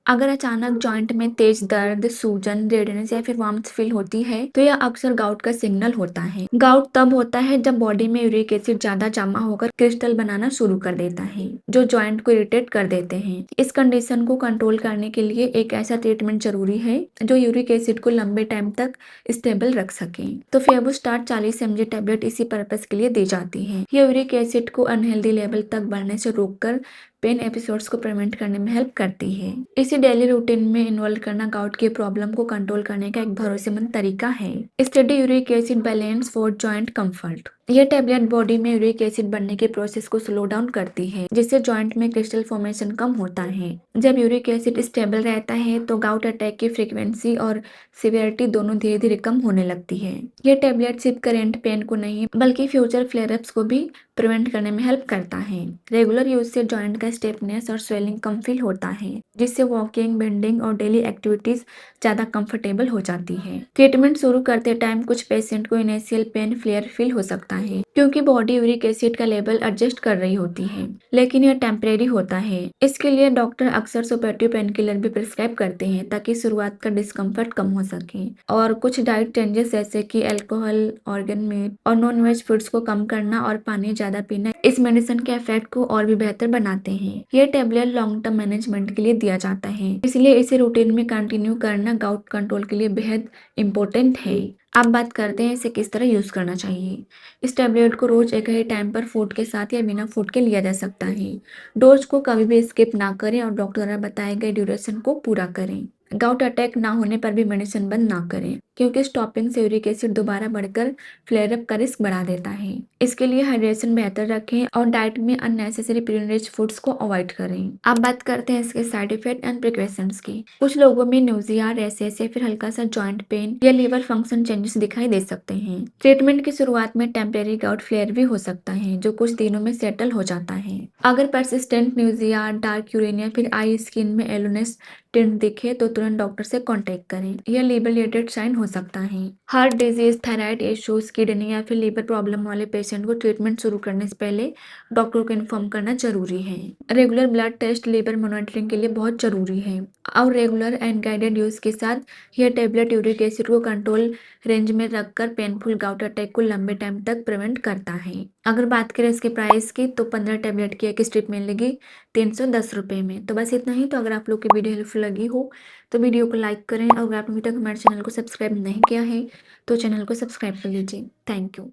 अगर अचानक जॉइंट में तेज दर्द, सूजन, रेडनेस या फिर वार्मथ फील होती है, तो यह अक्सर गाउट का सिग्नल होता है। गाउट तब होता है जब बॉडी में यूरिक एसिड ज्यादा जमा होकर क्रिस्टल बनाना शुरू कर देता है, जो जॉइंट को इरिटेट कर देते हैं। इस कंडीशन को कंट्रोल करने के लिए एक ऐसा ट्रीटमेंट जरूरी है जो यूरिक एसिड को लंबे टाइम तक स्टेबल रख सके। तो फेबुस्टाट 40 mg टेबलेट इसी पर्पस के लिए दी जाती है। ये यूरिक एसिड को अनहेल्दी लेवल तक बढ़ने से रोककर पेन एपिसोड्स को प्रिवेंट करने में हेल्प करती है। इसे डेली रूटीन में इन्वॉल्व करना गाउट की प्रॉब्लम को कंट्रोल करने का एक भरोसेमंद तरीका है। Study uric acid balance for joint comfort. यह टेबलेट बॉडी में यूरिक एसिड बनने के प्रोसेस को स्लो डाउन करती है, जिससे जॉइंट में क्रिस्टल फॉर्मेशन कम होता है। जब यूरिक एसिड स्टेबल रहता है तो गाउट अटैक की फ्रीक्वेंसी और सिवियरिटी दोनों धीरे धीरे कम होने लगती है। यह टेबलेट सिर्फ करेंट पेन को नहीं बल्कि फ्यूचर फ्लेयरअप्स को भी प्रिवेंट करने में हेल्प करता है। रेगुलर यूज से जॉइंट का स्टिफनेस और स्वेलिंग कम फील होता है, जिससे वॉकिंग, बेंडिंग और डेली एक्टिविटीज ज्यादा कंफर्टेबल हो जाती है। ट्रीटमेंट शुरू करते टाइम कुछ पेशेंट को इनिशियल पेन फ्लेयर फील हो सकता है, क्योंकि बॉडी यूरिक एसिड का लेवल एडजस्ट कर रही होती है, लेकिन यह टेम्परेरी होता है। इसके लिए डॉक्टर अक्सर सपोर्टिव पेन किलर भी प्रिस्क्राइब करते हैं ताकि शुरुआत का डिस्कम्फर्ट कम हो सके। और कुछ डाइट चेंजेस जैसे कि अल्कोहल, ऑर्गन मीट और नॉन वेज फूड्स को कम करना और पानी ज्यादा पीना इस मेडिसिन के इफेक्ट को और भी बेहतर बनाते हैं। यह टेबलेट लॉन्ग टर्म मैनेजमेंट के लिए दिया जाता है, इसलिए इसे रूटीन में कंटिन्यू करना गाउट कंट्रोल के लिए बेहद इंपॉर्टेंट है। अब बात करते हैं इसे किस तरह यूज करना चाहिए। इस टेबलेट को रोज एक ही टाइम पर फूड के साथ या बिना फूड के लिया जा सकता है। डोज को कभी भी स्किप ना करें और डॉक्टर द्वारा बताए गए ड्यूरेशन को पूरा करें। गाउट अटैक ना होने पर भी मेडिसिन बंद ना करें, क्योंकि स्टॉपिंग से यूरिक एसिड दोबारा बढ़कर फ्लेयर अप का रिस्क बढ़ा देता है। इसके लिए हाइड्रेशन बेहतर रखें और डाइट में अननेसेसरी प्रिजनरेज फूड्स को अवॉइड करें। अब बात करते हैं इसके साइड इफेक्ट एंड प्रिकॉशंस की। कुछ लोगों में न्यूजिया, रैशेस या फिर हल्का सा जॉइंट पेन या लीवर फंक्शन चेंजेस दिखाई दे सकते हैं। ट्रीटमेंट की शुरुआत में टेम्परेरी गाउट फ्लेयर भी हो सकता है, जो कुछ दिनों में सेटल हो जाता है। अगर परसिस्टेंट न्यूजिया, डार्क यूरिन या फिर आई स्किन में एलोनेस टिंट दिखे तो तुरंत डॉक्टर से कांटेक्ट करें। यह लीवर रिलेटेड साइन हो सकता है। Heart disease, thyroid issues, kidney या फिर लीवर प्रॉब्लम वाले पेशेंट को ट्रीटमेंट शुरू करने से पहले डॉक्टर को इन्फॉर्म करना जरूरी है। Regular blood test liver monitoring के लिए बहुत जरूरी है और रेगुलर एंड गाइडेड यूज के साथ यह टेबलेट यूरिक एसिड को कंट्रोल रेंज में रखकर पेनफुल गाउट अटैक को लंबे टाइम तक प्रिवेंट करता है। अगर बात करें इसके प्राइस की तो 15 टेबलेट की एक स्ट्रिप मिलेगी 310 रुपये में। तो बस इतना ही। तो अगर आप लोग की वीडियो हेल्पफुल लगी हो तो वीडियो को लाइक करें और अगर आपने अभी तक हमारे चैनल को सब्सक्राइब नहीं किया है तो चैनल को सब्सक्राइब कर लीजिए। Thank you.